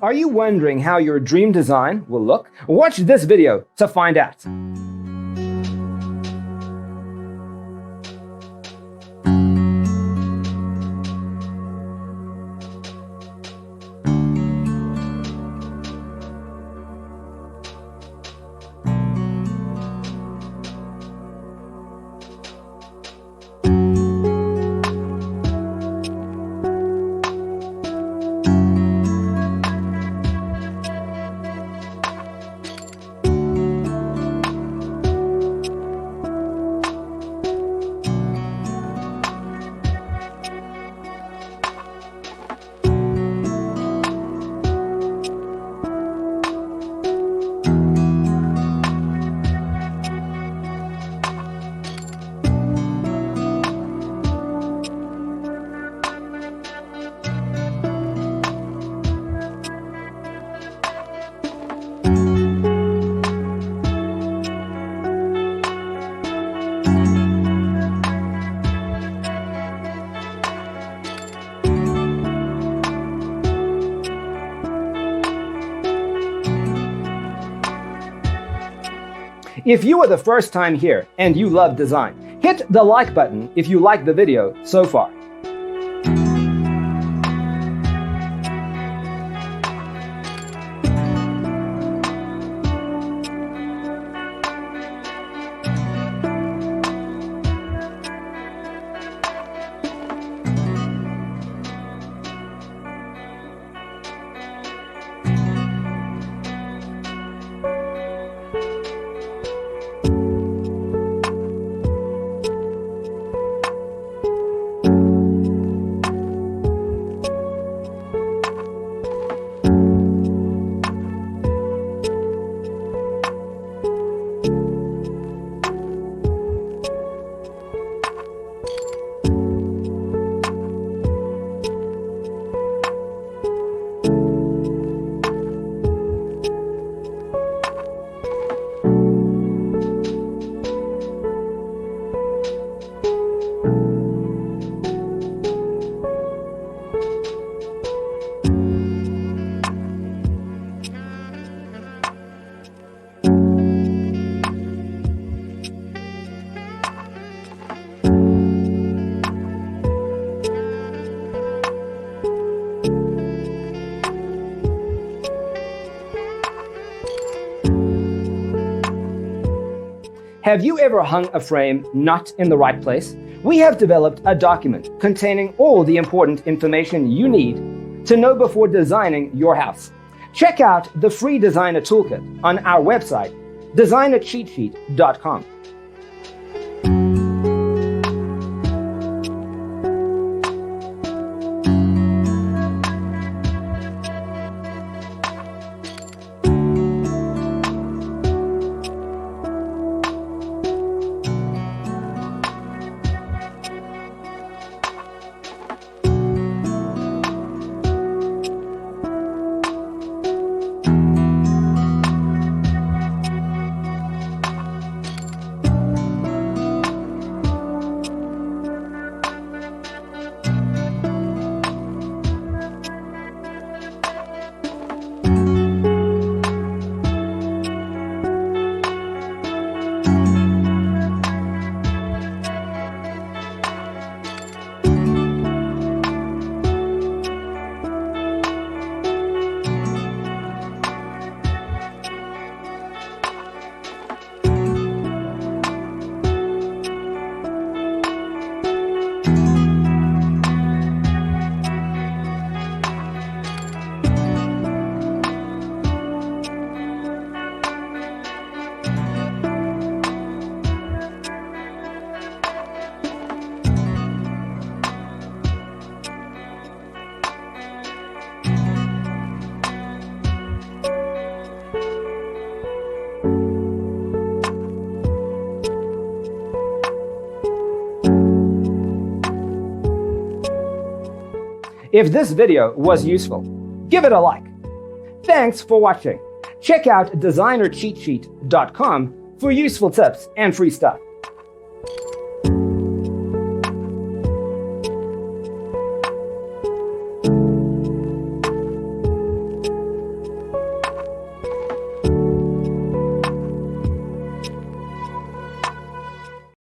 Are you wondering how your dream design will look? Watch this video to find out. If you are the first time here and you love design, hit the like button if you like the video so far. Have you ever hung a frame not in the right place? We have developed a document containing all the important information you need to know before designing your house. Check out the free designer toolkit on our website, designercheatsheet.com. If this video was useful, give it a like. Thanks for watching. Check out designercheatsheet.com for useful tips and free stuff.